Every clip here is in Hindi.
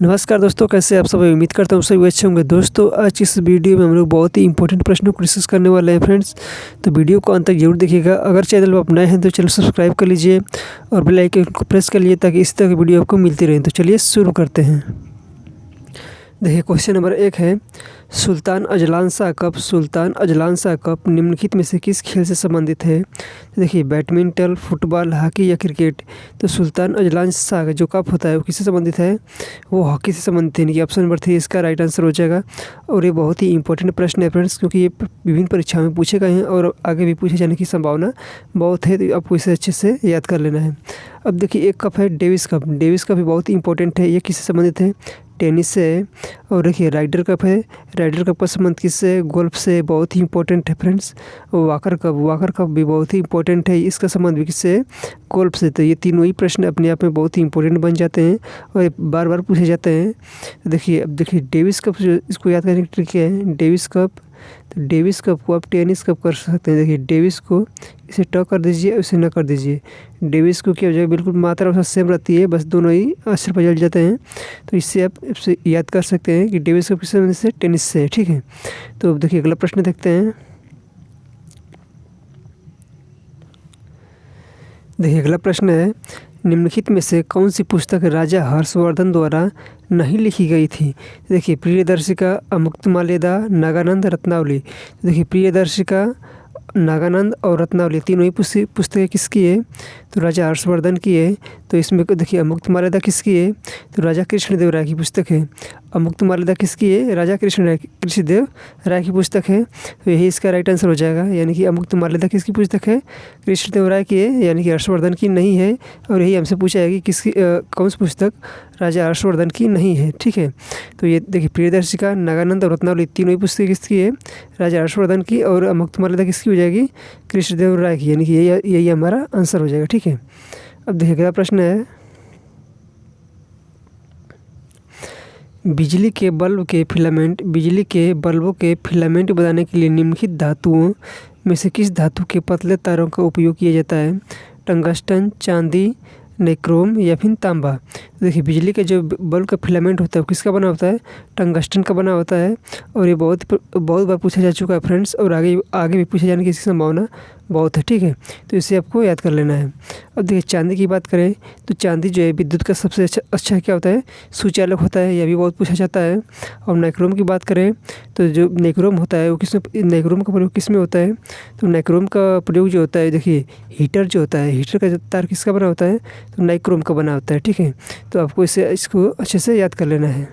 नमस्कार दोस्तों, कैसे आप सब। उम्मीद करता हूँ सभी अच्छे होंगे। दोस्तों आज की इस वीडियो में हम लोग बहुत ही इंपॉर्टेंट प्रश्नों को डिस्कस करने वाले हैं फ्रेंड्स। तो वीडियो को अंत तक जरूर देखिएगा। अगर चैनल पर आप नए हैं तो चैनल सब्सक्राइब कर लीजिए और बेल आइकन को प्रेस कर लीजिए ताकि इस तरह की वीडियो आपको मिलती रहे। तो चलिए शुरू करते हैं। देखिए क्वेश्चन नंबर 1 है, सुल्तान अजलान शाह कप निम्नलिखित में से किस खेल से संबंधित है। तो देखिए बैडमिंटन, फुटबॉल, हॉकी या क्रिकेट। तो सुल्तान अजलान शाह जो कप होता है वो किससे संबंधित है, वो हॉकी से संबंधित है। यानी कि ऑप्शन नंबर 3 इसका राइट आंसर हो जाएगा। और ये बहुत ही इंपॉर्टेंट प्रश्न है फ्रेंड्स, क्योंकि ये विभिन्न परीक्षाओं में पूछे गए हैं और आगे भी पूछे जाने की संभावना बहुत है। तो आपको इसे अच्छे से याद कर लेना है। अब देखिए एक कप है डेविस कप भी बहुत ही इंपॉर्टेंट है। ये किससे संबंधित है, टेनिस से है। और देखिए राइडर कप है, राइडर कप का संबंध किससे, गोल्फ से, बहुत ही इंपॉर्टेंट है फ्रेंड्स। वाकर कप भी बहुत ही इंपॉर्टेंट है, इसका संबंध भी किससे, गोल्फ से। तो ये तीनों ही प्रश्न अपने आप में बहुत ही इंपॉर्टेंट बन जाते हैं और बार बार पूछे जाते हैं। तो देखिए अब देखिए डेविस कप, इसको याद करने की ट्रिक है डेविस कप। तो डेविस कप को आप टेनिस कप कर सकते हैं। देखिए डेविस को इसे ट कर दीजिए, इसे न कर दीजिए। डेविस को क्या हो जाएगा, बिल्कुल मात्रा उसका सेम रहती है, बस दोनों ही अक्षर बदल जाते हैं। तो इससे आप इससे याद कर सकते हैं कि डेविस कप किससे संबंधित है, टेनिस से। ठीक है, तो अब देखिए अगला प्रश्न देखते हैं। देखिए अगला प्रश्न है, निम्नलिखित में से कौन सी पुस्तक राजा हर्षवर्धन द्वारा नहीं लिखी गई थी। देखिए प्रियदर्शिका, अमुक्तमाल्यदा, नागानंद, रत्नावली। देखिए प्रियदर्शिका, नागानंद और रत्नावली तीनों ही पुस्तकें किसकी है, तो राजा हर्षवर्धन की है। तो इसमें देखिए अमुक्तमाल्यदा किसकी है, तो राजा कृष्णदेव राय की पुस्तक है। अमुक्तमाल्यदा किसकी है, राजा कृष्णदेव राय की पुस्तक है। तो यही इसका राइट आंसर हो जाएगा। यानी कि अमुक्तमाल्यदा किसकी पुस्तक है, कृष्णदेव राय की है, यानी कि हर्षवर्धन की नहीं है। और यही हमसे पूछा है कि किसकी कौन सी पुस्तक राजा हर्षवर्धन की नहीं है। ठीक है, तो ये देखिए प्रियदर्शिका, नागानंद और रत्नावली तीनों ही पुस्तकें किसकी है, राजा हर्षवर्धन की। और अमुक्तमाल्यदा किसकी हो जाएगी, कृष्णदेव राय की। यानी कि यही हमारा आंसर हो जाएगा। ठीक है, अब देखिए अगला प्रश्न है, बिजली के बल्बों के फिलामेंट बनाने के लिए निम्नलिखित धातुओं में से किस धातु के पतले तारों का उपयोग किया जाता है। टंगस्टन, चांदी, निक्रोम या फिर तांबा। देखिए बिजली का जो बल्ब का फिलामेंट होता है वो किसका बना होता है, टंगस्टन का बना होता है। और ये बहुत बार पूछा जा चुका है फ्रेंड्स, और आगे भी पूछे जाने की इसकी संभावना बहुत है। ठीक है, तो इसे आपको याद कर लेना है। अब देखिए चांदी की बात करें तो चांदी जो है विद्युत का सबसे अच्छा क्या होता है, सुचालक होता है। यह भी बहुत पूछा जाता है। और नाइक्रोम की बात करें तो जो नाइक्रोम होता है वो नाइक्रोम का प्रयोग किस में होता है, तो नाइक्रोम का प्रयोग जो होता है, देखिए हीटर जो होता है, हीटर का तार किसका बना होता है, तो नाइक्रोम का बना होता है। ठीक है, तो आपको इसको अच्छे से याद कर लेना है।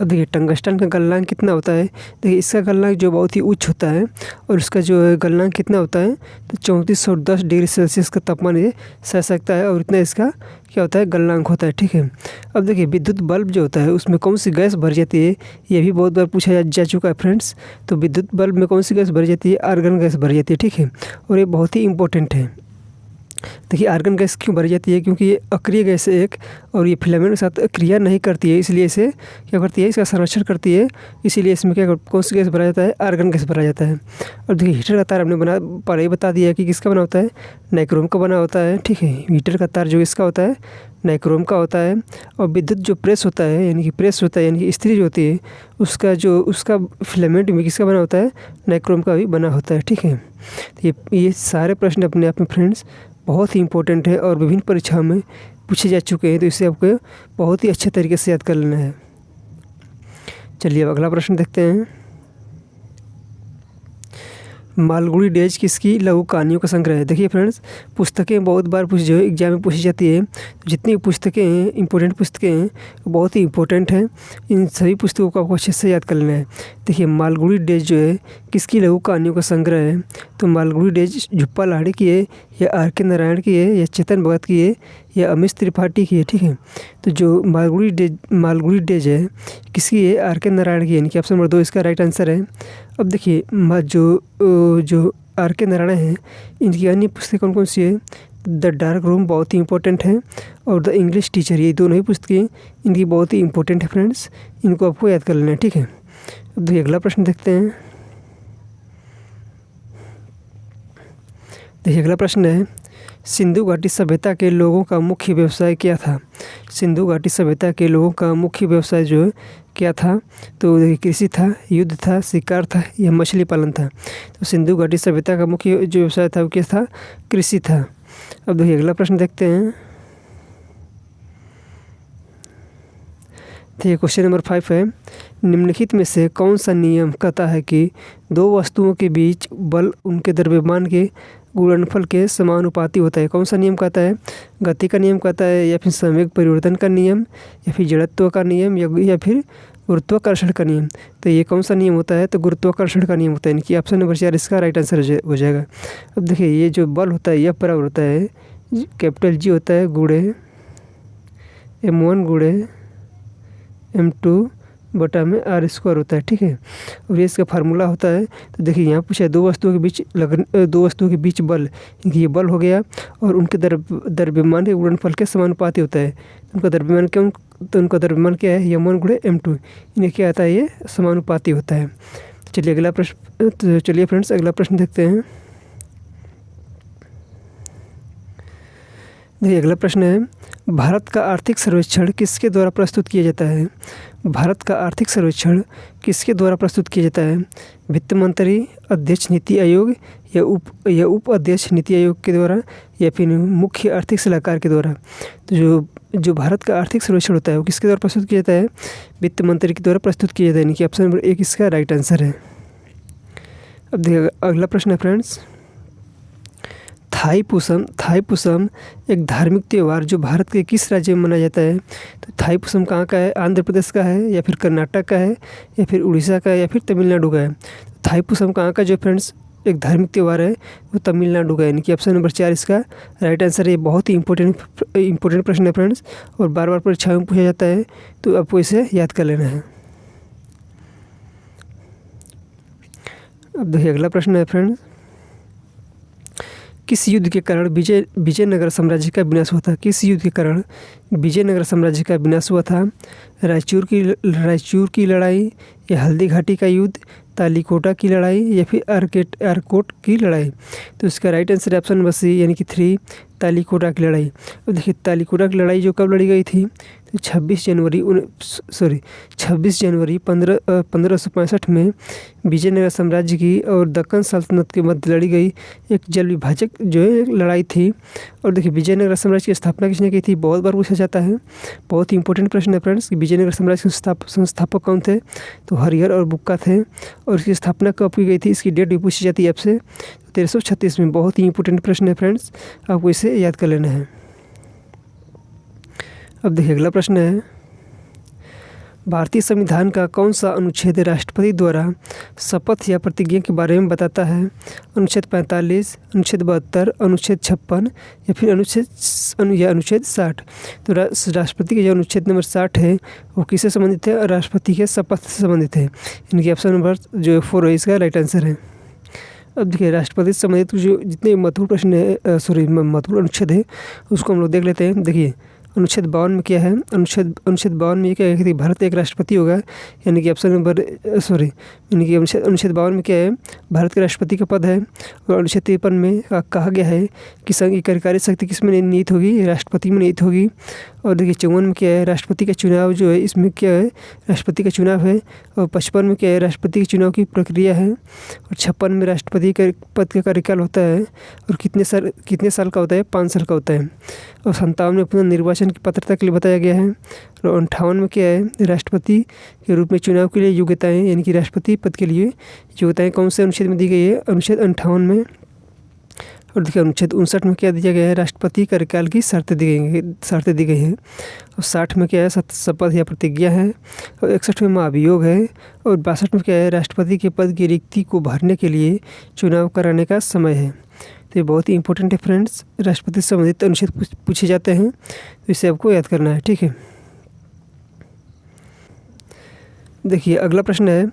अब देखिए टंगस्टन का गलनांक कितना होता है। देखिए इसका गलनांक जो बहुत ही उच्च होता है, और इसका जो गलनांक कितना होता है, तो 3410 डिग्री सेल्सियस का तापमान ये सह सकता है। और इतना इसका क्या होता है, गलनांक होता है। ठीक है, अब देखिए विद्युत बल्ब जो होता है उसमें कौन सी गैस भरी जाती है, ये भी बहुत बार पूछा जा चुका है फ्रेंड्स। तो विद्युत बल्ब में कौन सी गैस भरी जाती है, आर्गन गैस भरी जाती है। ठीक है, और ये बहुत ही इंपॉर्टेंट है। देखिए आर्गन गैस क्यों भरी जाती है, क्योंकि ये अक्रिय गैस है एक, और ये फिलामेंट के साथ क्रिया नहीं करती है, इसलिए इसे क्या करती है, इसका संरक्षण करती है। इसीलिए इसमें कौन सी गैस भरा जाता है, आर्गन गैस भरा जाता है। और देखिए हीटर का तार हमने पहले ही बता दिया कि किसका बना होता है, नाइक्रोम का बना होता है। ठीक है, हीटर का तार जो इसका होता है नाइक्रोम का होता है। और विद्युत जो प्रेस होता है, यानी कि इस्त्री जो होती है उसका फिलामेंट भी किसका बना होता है, नाइक्रोम का भी बना होता है। ठीक है, तो ये सारे प्रश्न अपने आप में फ्रेंड्स बहुत ही इंपॉर्टेंट है और विभिन्न परीक्षाओं में पूछे जा चुके हैं। तो इसे आपको बहुत ही अच्छे तरीके से याद कर लेना है। चलिए अब अगला प्रश्न देखते हैं। मालगुडी डेज किसकी लघु कहानियों का संग्रह है। देखिए फ्रेंड्स, पुस्तकें बहुत बार जो एग्जाम में पूछी जाती है, तो जितनी पुस्तकें हैं, इंपॉर्टेंट पुस्तकें हैं, वो बहुत ही इंपॉर्टेंट हैं। इन सभी पुस्तकों को आपको अच्छे से याद कर लेना है। देखिए मालगुडी डेज जो है किसकी लघु कहानियों का संग्रह है, तो मालगुडी डेज झुप्पा लाहिड़ी की है, या आर.के. नारायण की है, या चेतन भगत की है, या अमिश त्रिपाठी की है। ठीक है, तो जो मालगुडी डेज है किसकी है, आर.के. नारायण की है, यानी कि ऑप्शन नंबर 2 इसका राइट आंसर है। अब देखिए जो आर.के. नारायण हैं, इनकी अन्य पुस्तकें कौन कौन सी है, द डार्क रूम बहुत ही इंपॉर्टेंट है, और द इंग्लिश टीचर, ये दोनों ही पुस्तकें इनकी बहुत ही इंपॉर्टेंट है फ्रेंड्स, इनको आपको याद कर लेना है। ठीक है, अब देखिए अगला प्रश्न देखते हैं। देखिए अगला प्रश्न है, सिंधु घाटी सभ्यता के लोगों का मुख्य व्यवसाय क्या था? सिंधु घाटी सभ्यता के लोगों का मुख्य व्यवसाय जो है क्या था? तो देखिए कृषि था, युद्ध था, शिकार था या मछली पालन था। तो सिंधु घाटी सभ्यता का मुख्य जो व्यवसाय था वो क्या था? कृषि था। अब देखिए अगला प्रश्न देखते हैं। देखिए क्वेश्चन नंबर 5 है, निम्नलिखित में से कौन सा नियम कहता है कि दो वस्तुओं के बीच बल उनके द्रव्यमान के गुणनफल के समानुपाती होता है? कौन सा नियम कहता है? गति का नियम कहता है, या फिर संवेग परिवर्तन का नियम, या फिर जड़त्व का नियम, या फिर गुरुत्वाकर्षण का नियम? तो ये कौन सा नियम होता है? तो गुरुत्वाकर्षण का नियम होता है, यानी कि ऑप्शन नंबर 4 इसका राइट आंसर हो जाएगा। अब देखिए ये जो बल होता है यह बराबर होता है कैपिटल जी होता है गुणे m1 गुणे m2 बटा में r² होता है, ठीक है। और ये इसका फार्मूला होता है। तो देखिए यहाँ पूछा है दो वस्तुओं के बीच बल, ये बल हो गया और उनके द्रव्यमान के गुणनफल के समानुपाती होता है। उनका द्रव्यमान क्या है? m1 गुणे m2, इन्हें क्या आता है? ये समानुपाती होता है। चलिए अगला प्रश्न, तो चलिए फ्रेंड्स अगला प्रश्न देखते हैं। देखिए अगला प्रश्न है, भारत का आर्थिक सर्वेक्षण किसके द्वारा प्रस्तुत किया जाता है? भारत का आर्थिक सर्वेक्षण किसके द्वारा प्रस्तुत किया जाता है? वित्त मंत्री, अध्यक्ष नीति आयोग या उप अध्यक्ष नीति आयोग के द्वारा, या फिर मुख्य आर्थिक सलाहकार के द्वारा? तो जो भारत का आर्थिक सर्वेक्षण होता है वो किसके द्वारा प्रस्तुत किया जाता है? वित्त मंत्री के द्वारा प्रस्तुत किया जाता है, यानी कि ऑप्शन नंबर 1 इसका राइट आंसर है। अब देखिए अगला प्रश्न है फ्रेंड्स, थाईपुसम एक धार्मिक त्यौहार जो भारत के किस राज्य में मनाया जाता है? तो थाईपुसम कहाँ का है? आंध्र प्रदेश का है, या फिर कर्नाटक का है, या फिर उड़ीसा का है, या फिर तमिलनाडु का है? थाईपुसम कहाँ का जो फ्रेंड्स एक धार्मिक त्यौहार है वो तमिलनाडु का है, यानी कि ऑप्शन नंबर 4 इसका राइट आंसर है। ये बहुत ही इंपॉर्टेंट प्रश्न है फ्रेंड्स, और बार बार परीक्षाओं में पूछा जाता है, तो आपको इसे याद कर लेना है। अब देखिए अगला प्रश्न है फ्रेंड्स, किस युद्ध के कारण विजयनगर साम्राज्य का विनाश हुआ था? किस युद्ध के कारण विजयनगर साम्राज्य का विनाश हुआ था? रायचूर की लड़ाई, या हल्दी घाटी का युद्ध, तालीकोटा की लड़ाई, या फिर आरकोट की लड़ाई? तो इसका right answer option number C, यानी कि 3 तालीकोटा की लड़ाई। अब देखिए तालीकोटा की लड़ाई जो कब लड़ी गई थी? तो 26 जनवरी 1565 में विजयनगर साम्राज्य की और दक्कन सल्तनत के मध्य लड़ी गई एक जल विभाजक जो है लड़ाई थी। और देखिए विजयनगर साम्राज्य की स्थापना किसने की थी? बहुत बार पूछा जाता है, बहुत ही इंपॉर्टेंट प्रश्न है फ्रेंड्स कि विजयनगर साम्राज्य के संस्थापक कौन थे? तो हरिहर और बुक्का थे। और इसकी स्थापना कब की गई थी? इसकी डेट भी पूछी जाती है आपसे 1336 में। बहुत ही इंपॉर्टेंट प्रश्न है फ्रेंड्स, आपको इसे याद कर लेना है। अब देखिए अगला प्रश्न है, भारतीय संविधान का कौन सा अनुच्छेद राष्ट्रपति द्वारा शपथ या प्रतिज्ञा के बारे में बताता है? अनुच्छेद 45, अनुच्छेद 72, अनुच्छेद 56, या फिर अनुच्छेद 60? तो राष्ट्रपति के जो अनुच्छेद नंबर 60 है वो किससे संबंधित है? राष्ट्रपति के शपथ से संबंधित है, इनकी ऑप्शन नंबर जो 4 है इसका राइट आंसर है। अब देखिए राष्ट्रपति से संबंधित जो जितने महत्वपूर्ण प्रश्न है महत्वपूर्ण अनुच्छेद है उसको हम लोग देख लेते हैं। देखिए अनुच्छेद 52 में क्या है? अनुच्छेद 52 में क्या है कि भारत एक राष्ट्रपति होगा, यानी कि ऑप्शन नंबर अनुच्छेद 52 में क्या है? भारत के राष्ट्रपति का पद है। और अनुच्छेद 53 में कहा गया है कि संघ की कार्यकारी शक्ति किस में निहित होगी? राष्ट्रपति में निहित होगी। और देखिए 54 में क्या है? राष्ट्रपति का चुनाव जो है इसमें क्या है? राष्ट्रपति का चुनाव है। और 55 में क्या है? राष्ट्रपति के चुनाव की प्रक्रिया है। और 56 में राष्ट्रपति का पद का कार्यकाल होता है और कितने साल का होता है? 5 साल का होता है। और 57 में पुनः निर्वाचन की पात्रता के लिए बताया गया है। और 58 में क्या है? राष्ट्रपति के रूप में चुनाव के लिए योग्यताएं, यानी कि राष्ट्रपति पद के लिए योग्यताएं कौन से अनुच्छेद में दी गई है? अनुच्छेद 58 में। और देखिए अनुच्छेद 59 में क्या दिया गया है? राष्ट्रपति कार्यकाल की शर्तें दी गई हैं। और 60 में क्या है? शपथ या प्रतिज्ञा है। और 61 में महाभियोग है। और 62 में क्या है? राष्ट्रपति के पद की रिक्ति को भरने के लिए चुनाव कराने का समय है। तो ये बहुत ही इंपॉर्टेंट है फ्रेंड्स, राष्ट्रपति से संबंधित अनुच्छेद पूछे जाते हैं, तो इसे आपको याद करना है, ठीक है। देखिए अगला प्रश्न है,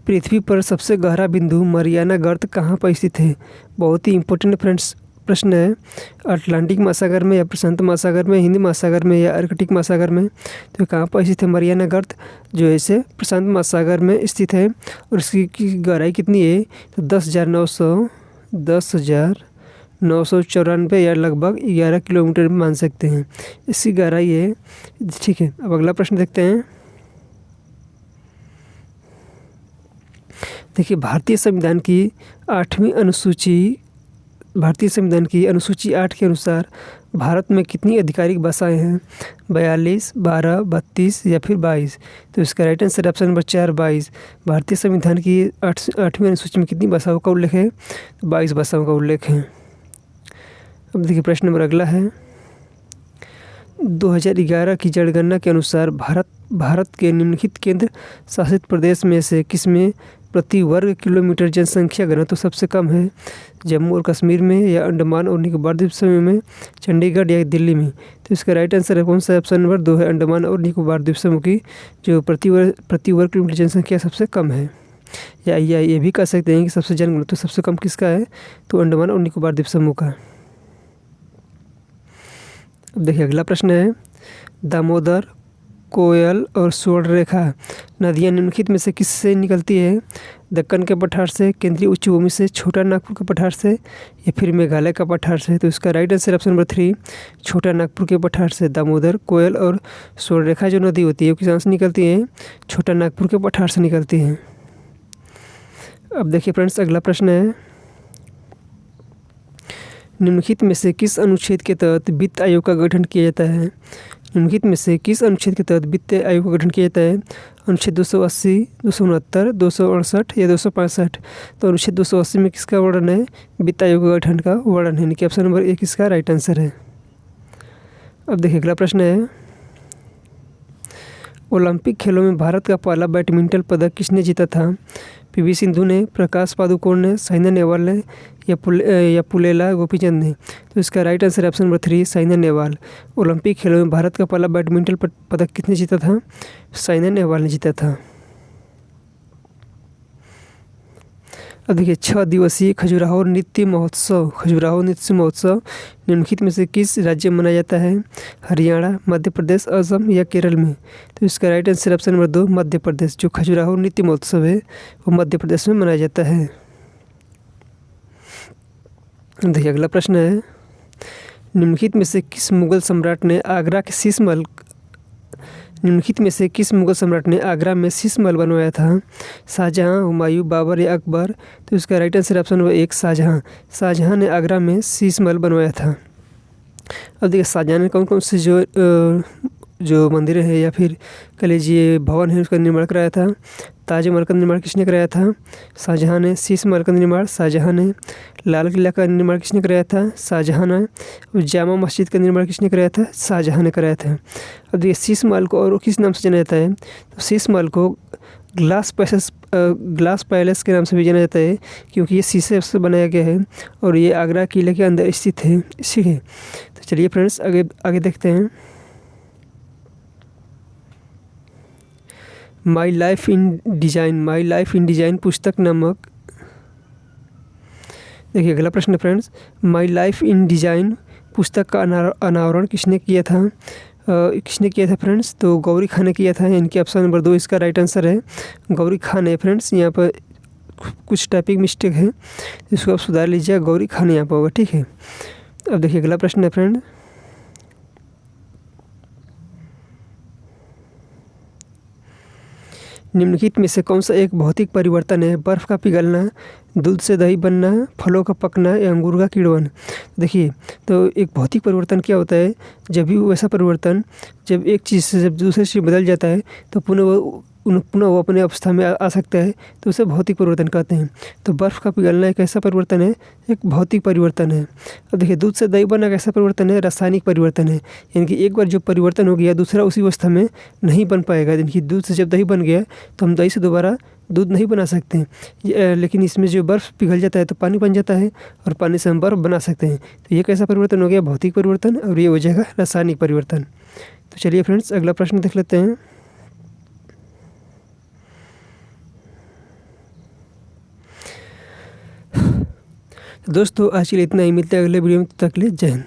पृथ्वी पर सबसे गहरा बिंदु मरियाना गर्त कहाँ पर स्थित है? बहुत ही इंपॉर्टेंट फ्रेंड्स प्रश्न है। अटलांटिक महासागर में, या प्रशांत महासागर में, हिंद महासागर में, या आर्कटिक महासागर में? तो कहाँ पर स्थित है मरियाना गर्त? जो है इसे प्रशांत महासागर में स्थित है। और इसकी गहराई कितनी है? तो 10,900 994 या लगभग 11 किलोमीटर मान सकते हैं। इसकी गहराई है। ठीक है, अब अगला प्रश्न देखते हैं। देखिए, भारतीय संविधान की 8 के अनुसार भारत में कितनी आधिकारिक भाषाएं हैं? 42, 12, 32 या फिर 22? तो इसका राइट आंसर ऑप्शन नंबर 4 22। भारतीय संविधान की 8वीं अनुसूची में कितनी भाषाओं का उल्लेख है? 22 भाषाओं का उल्लेख है। अब देखिए, प्रश्न नंबर अगला है। 2011 की जनगणना के अनुसार भारत के निम्नलिखित केंद्र शासित प्रदेश में से किसमें प्रति वर्ग किलोमीटर जनसंख्या घनत्व सबसे कम है? जम्मू और कश्मीर में, या अंडमान और निकोबार द्वीप समूह में, चंडीगढ़ या दिल्ली में? तो इसका राइट आंसर है कौन सा? ऑप्शन नंबर 2 है, अंडमान और निकोबार द्वीप समूह की जो प्रति वर्ग किलोमीटर जनसंख्या सबसे कम है। या ये भी कह सकते हैं कि सबसे जनघनत्व सबसे कम किसका है? तो अंडमान और निकोबार द्वीप समूह का। अब देखिए, अगला प्रश्न है। दामोदर, कोयल और स्वर्णरेखा नदियाँ निम्नलिखित में से किससे निकलती है? दक्कन के पठार से, केंद्रीय उच्च भूमि से, छोटा नागपुर के पठार से, या फिर मेघालय का पठार से? तो इसका राइट आंसर ऑप्शन नंबर 3 छोटा नागपुर के पठार से। दामोदर, कोयल और स्वर्णरेखा जो नदी होती है वो किसान से निकलती है? छोटा नागपुर के पठार से निकलती हैं। अब देखिए फ्रेंड्स, अगला प्रश्न है। निम्नलिखित में से किस अनुच्छेद के तहत वित्त आयोग का गठन किया जाता है? निम्नलिखित में से किस अनुच्छेद के तहत वित्त आयोग का गठन किया जाता है? अनुच्छेद 280, 269, 268 या 265? तो अनुच्छेद 280 में किसका वर्णन है? वित्त आयोग का गठन का वर्णन है, यानी कि ऑप्शन नंबर 1 इसका राइट आंसर है। अब देखिए, अगला प्रश्न है। ओलंपिक खेलों में भारत का पहला बैडमिंटन पदक किसने जीता था? पीवी सिंधु ने, प्रकाश पादुकोण ने, साइना नेहवाल ने, या पुलेला गोपीचंद ने? तो इसका right answer option number 3 Saina Nehwal. Olympic खेलों में भारत का पहला बैडमिंटन पदक किसने जीता था? साइना नेहवाल ने जीता था। अब देखिए, 6 दिवसीय खजुराहो नृत्य महोत्सव निम्नलिखित में से किस राज्य में मनाया जाता है? हरियाणा, मध्य प्रदेश, असम या केरल में? तो इसका right answer option number 2 Madhya Pradesh. जो खजुराहो नृत्य महोत्सव है वो मध्य प्रदेश में मनाया जाता है। देखिए, अगला प्रश्न है। निम्नलिखित में से किस मुगल सम्राट ने आगरा में आगरा में शीश महल बनवाया था? शाहजहां, हुमायूं, बाबर या अकबर? तो इसका right answer option number 1 Shahjahan ने आगरा में शीश महल बनवाया था। अब देखिए, शाहजहां ने कौन कौन से जो मंदिर है या फिर कह लीजिए भवन है उसका निर्माण कराया था? ताजमहल का निर्माण किसने कराया था? शाहजहां ने। शीश महल का निर्माण शाहजहां ने। लाल किला का निर्माण किसने कराया था? शाहजहां ने। जामा मस्जिद का निर्माण किसने कराया था? शाहजहां ने कराया था। अब देखिए, शीश महल को और किस नाम से जाना जाता है? तो शीश महल को ग्लास पैलेस के नाम से भी जाना जाता है, क्योंकि ये शीशे से बनाया गया है और ये आगरा किले के अंदर स्थित है। ठीक है, तो चलिए फ्रेंड्स, आगे देखते हैं। माई लाइफ इन डिजाइन पुस्तक नामक। देखिए, अगला प्रश्न friends. My life in design पुस्तक का अनावरण किसने किया था? फ्रेंड्स? तो गौरी खान ने किया था, यानी कि ऑप्शन नंबर 2 इसका राइट आंसर है। गौरी खान है फ्रेंड्स। यहाँ पर कुछ टाइपिंग मिस्टेक है, इसको आप सुधार लीजिए। गौरी खान यहाँ पर होगा। ठीक है, अब देखिए, अगला प्रश्न है फ्रेंड। निम्नलिखित में से कौन सा एक भौतिक परिवर्तन है? बर्फ़ का पिघलना, दूध से दही बनना, फलों का पकना या अंगूर का कीड़वन? देखिए, तो एक भौतिक परिवर्तन क्या होता है? जब भी वैसा परिवर्तन, जब एक चीज़ से जब दूसरी चीज़ बदल जाता है तो पुनः वो अपने अवस्था में आ सकता है, तो उसे भौतिक परिवर्तन कहते हैं। तो बर्फ़ का पिघलना एक ऐसा परिवर्तन है, एक भौतिक परिवर्तन है। अब देखिए, दूध से दही बनना एक ऐसा परिवर्तन है, रासायनिक परिवर्तन है, यानी कि एक बार जो परिवर्तन हो गया दूसरा उसी अवस्था में नहीं बन पाएगा। यानी कि दूध से जब दही बन गया तो हम दही से दोबारा दूध नहीं बना सकते हैं, लेकिन इसमें जो बर्फ़ पिघल जाता है तो पानी बन जाता है और पानी से हम बर्फ़ बना सकते हैं। तो ये कैसा परिवर्तन हो गया? भौतिक परिवर्तन, और ये हो जाएगा रासायनिक परिवर्तन। तो चलिए फ्रेंड्स, अगला प्रश्न देख लेते हैं। दोस्तों, आज के लिए इतना ही। मिलते हैं अगले वीडियो में, तब तक के लिए जय हिंद।